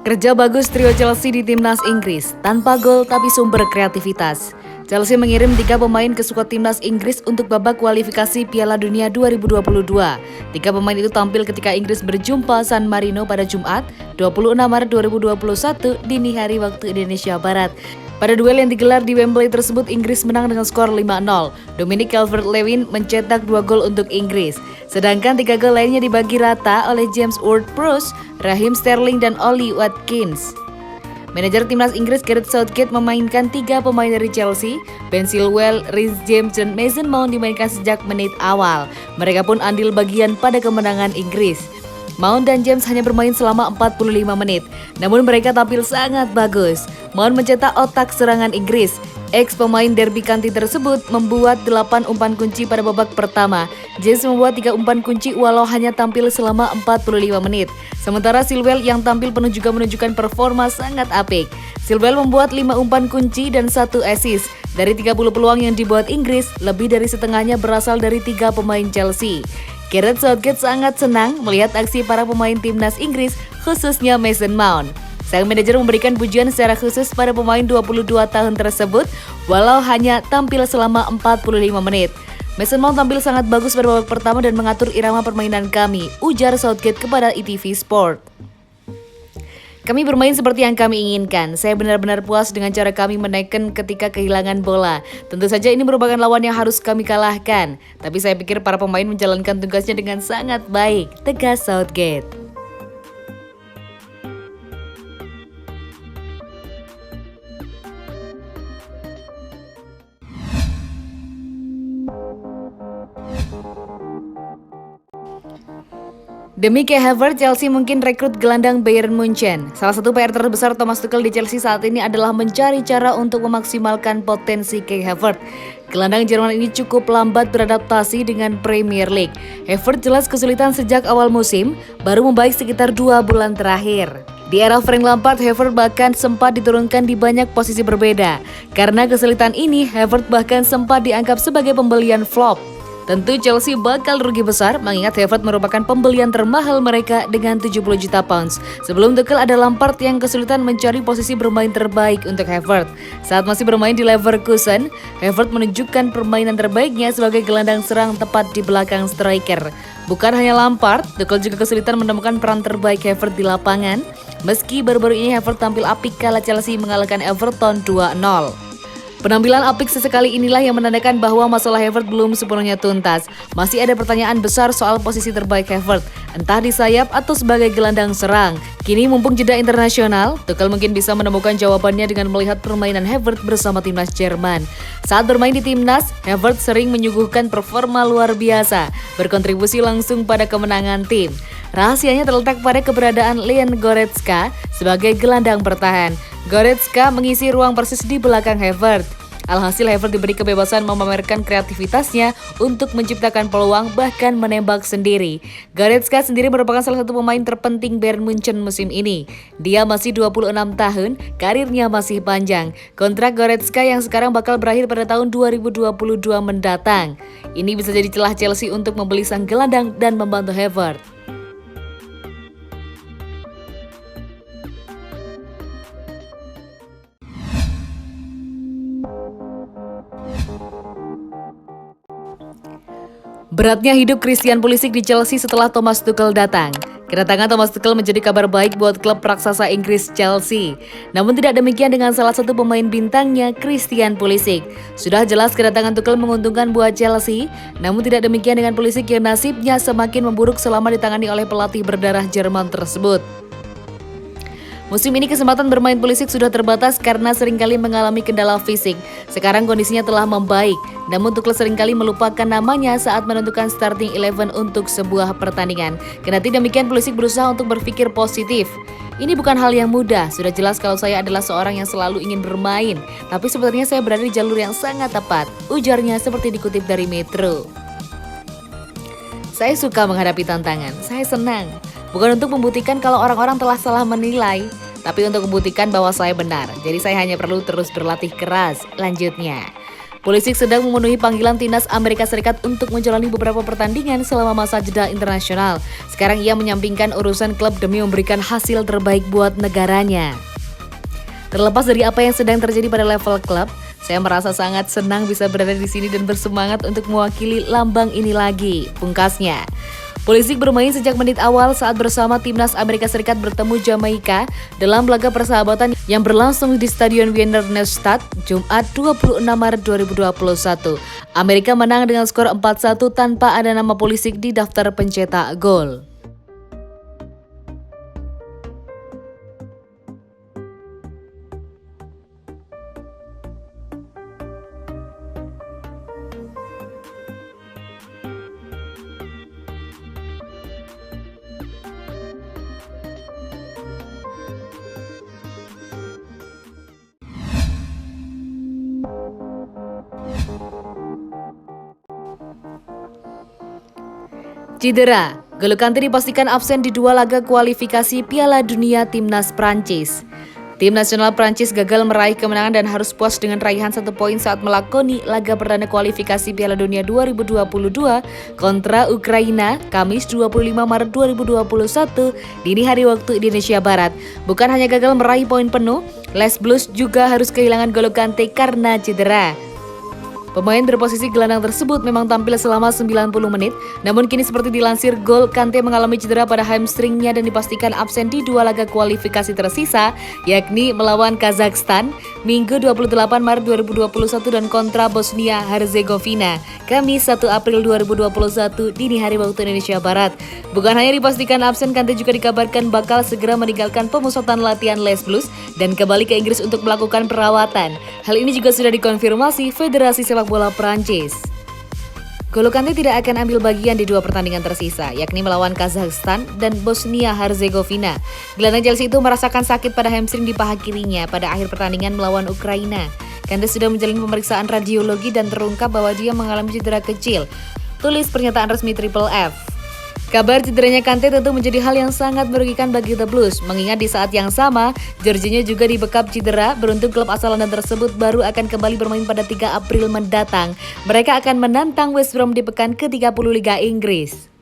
Kerja bagus trio Chelsea di timnas Inggris, tanpa gol tapi sumber kreativitas. Chelsea mengirim 3 pemain ke skuad timnas Inggris untuk babak kualifikasi Piala Dunia 2022. 3 pemain itu tampil ketika Inggris berjumpa San Marino pada Jumat, 26 Maret 2021 dini hari waktu Indonesia Barat. Pada duel yang digelar di Wembley tersebut, Inggris menang dengan skor 5-0. Dominic Calvert-Lewin mencetak 2 gol untuk Inggris. Sedangkan 3 gol lainnya dibagi rata oleh James Ward-Prowse, Raheem Sterling, dan Ollie Watkins. Manajer timnas Inggris Gareth Southgate memainkan 3 pemain dari Chelsea. Ben Chilwell, Reece James, dan Mason Mount dimainkan sejak menit awal. Mereka pun andil bagian pada kemenangan Inggris. Mount dan James hanya bermain selama 45 menit, namun mereka tampil sangat bagus. Mount mencetak otak serangan Inggris. Ex-pemain derby county tersebut membuat 8 umpan kunci pada babak pertama. James membuat 3 umpan kunci walau hanya tampil selama 45 menit. Sementara Chilwell yang tampil penuh juga menunjukkan performa sangat apik. Chilwell membuat 5 umpan kunci dan 1 assist. Dari 30 peluang yang dibuat Inggris, lebih dari setengahnya berasal dari 3 pemain Chelsea. Gareth Southgate sangat senang melihat aksi para pemain timnas Inggris, khususnya Mason Mount. Sang manajer memberikan pujian secara khusus pada pemain 22 tahun tersebut, walau hanya tampil selama 45 menit. Mason Mount tampil sangat bagus pada babak pertama dan mengatur irama permainan kami, ujar Southgate kepada ITV Sport. Kami bermain seperti yang kami inginkan. Saya benar-benar puas dengan cara kami menekan ketika kehilangan bola. Tentu saja ini merupakan lawan yang harus kami kalahkan. Tapi saya pikir para pemain menjalankan tugasnya dengan sangat baik, tegas Southgate. Demi Kai Havertz, Chelsea mungkin rekrut gelandang Bayern Munchen. Salah satu PR terbesar Thomas Tuchel di Chelsea saat ini adalah mencari cara untuk memaksimalkan potensi Kai Havertz. Gelandang Jerman ini cukup lambat beradaptasi dengan Premier League. Havertz jelas kesulitan sejak awal musim, baru membaik sekitar 2 bulan terakhir. Di era Frank Lampard, Havertz bahkan sempat diturunkan di banyak posisi berbeda. Karena kesulitan ini, Havertz bahkan sempat dianggap sebagai pembelian flop. Tentu Chelsea bakal rugi besar mengingat Havertz merupakan pembelian termahal mereka dengan 70 juta pounds. Sebelum Tuchel ada Lampard yang kesulitan mencari posisi bermain terbaik untuk Havertz. Saat masih bermain di Leverkusen, Havertz menunjukkan permainan terbaiknya sebagai gelandang serang tepat di belakang striker. Bukan hanya Lampard, Tuchel juga kesulitan menemukan peran terbaik Havertz di lapangan. Meski baru-baru ini Havertz tampil apik kala Chelsea mengalahkan Everton 2-0. Penampilan apik sesekali inilah yang menandakan bahwa masalah Havertz belum sepenuhnya tuntas. Masih ada pertanyaan besar soal posisi terbaik Havertz, entah di sayap atau sebagai gelandang serang. Kini mumpung jeda internasional, Tuchel mungkin bisa menemukan jawabannya dengan melihat permainan Havertz bersama timnas Jerman. Saat bermain di timnas, Havertz sering menyuguhkan performa luar biasa, berkontribusi langsung pada kemenangan tim. Rahasianya terletak pada keberadaan Leon Goretzka sebagai gelandang bertahan. Goretzka mengisi ruang persis di belakang Havertz. Alhasil Havertz diberi kebebasan memamerkan kreativitasnya untuk menciptakan peluang bahkan menembak sendiri. Goretzka sendiri merupakan salah satu pemain terpenting Bayern Munchen musim ini. Dia masih 26 tahun, karirnya masih panjang. Kontrak Goretzka yang sekarang bakal berakhir pada tahun 2022 mendatang. Ini bisa jadi celah Chelsea untuk membeli sang gelandang dan membantu Havertz. Beratnya hidup Christian Pulisic di Chelsea setelah Thomas Tuchel datang. Kedatangan Thomas Tuchel menjadi kabar baik buat klub raksasa Inggris Chelsea. Namun tidak demikian dengan salah satu pemain bintangnya, Christian Pulisic. Sudah jelas kedatangan Tuchel menguntungkan buat Chelsea, namun tidak demikian dengan Pulisic yang nasibnya semakin memburuk selama ditangani oleh pelatih berdarah Jerman tersebut. Musim ini kesempatan bermain Pulisic sudah terbatas karena seringkali mengalami kendala fisik. Sekarang kondisinya telah membaik, namun Tuchel seringkali melupakan namanya saat menentukan starting 11 untuk sebuah pertandingan. Kendati demikian, Pulisic berusaha untuk berpikir positif. Ini bukan hal yang mudah, sudah jelas kalau saya adalah seorang yang selalu ingin bermain. Tapi sepertinya saya berada di jalur yang sangat tepat, ujarnya seperti dikutip dari Metro. Saya suka menghadapi tantangan, saya senang. Bukan untuk membuktikan kalau orang-orang telah salah menilai, tapi untuk membuktikan bahwa saya benar. Jadi saya hanya perlu terus berlatih keras, lanjutnya. Pulisic sedang memenuhi panggilan timnas Amerika Serikat untuk menjalani beberapa pertandingan selama masa jeda internasional. Sekarang ia menyampingkan urusan klub demi memberikan hasil terbaik buat negaranya. Terlepas dari apa yang sedang terjadi pada level klub, saya merasa sangat senang bisa berada di sini dan bersemangat untuk mewakili lambang ini lagi, pungkasnya. Pulisic bermain sejak menit awal saat bersama timnas Amerika Serikat bertemu Jamaika dalam laga persahabatan yang berlangsung di Stadion Wiener Neustadt, Jumat 26 Maret 2021. Amerika menang dengan skor 4-1 tanpa ada nama Pulisic di daftar pencetak gol. Cedera, N'Golo Kante dipastikan absen di dua laga kualifikasi Piala Dunia Timnas Prancis. Tim nasional Prancis gagal meraih kemenangan dan harus puas dengan raihan 1 poin saat melakoni laga perdana kualifikasi Piala Dunia 2022 kontra Ukraina, Kamis 25 Maret 2021 dini hari waktu Indonesia Barat. Bukan hanya gagal meraih poin penuh, Les Blues juga harus kehilangan N'Golo Kante karena cedera. Pemain berposisi gelandang tersebut memang tampil selama 90 menit, namun kini seperti dilansir Gol, Kante mengalami cedera pada hamstringnya dan dipastikan absen di dua laga kualifikasi tersisa, yakni melawan Kazakhstan, Minggu 28 Maret 2021 dan kontra Bosnia Herzegovina, Kamis 1 April 2021 dini hari waktu Indonesia Barat. Bukan hanya dipastikan absen, Kante juga dikabarkan bakal segera meninggalkan pemusatan latihan Les Blues dan kembali ke Inggris untuk melakukan perawatan. Hal ini juga sudah dikonfirmasi Federasi Sepak Bola Prancis. N'Golo Kante tidak akan ambil bagian di dua pertandingan tersisa, yakni melawan Kazakhstan dan Bosnia Herzegovina. Gelandang Chelsea itu merasakan sakit pada hamstring di paha kirinya pada akhir pertandingan melawan Ukraina. Kante sudah menjalani pemeriksaan radiologi dan terungkap bahwa dia mengalami cedera kecil, tulis pernyataan resmi Triple F. Kabar cederanya Kante tentu menjadi hal yang sangat merugikan bagi The Blues, mengingat di saat yang sama, Jorginho juga dibekap cedera. Beruntung klub asal London tersebut baru akan kembali bermain pada 3 April mendatang. Mereka akan menantang West Brom di pekan ke-30 Liga Inggris.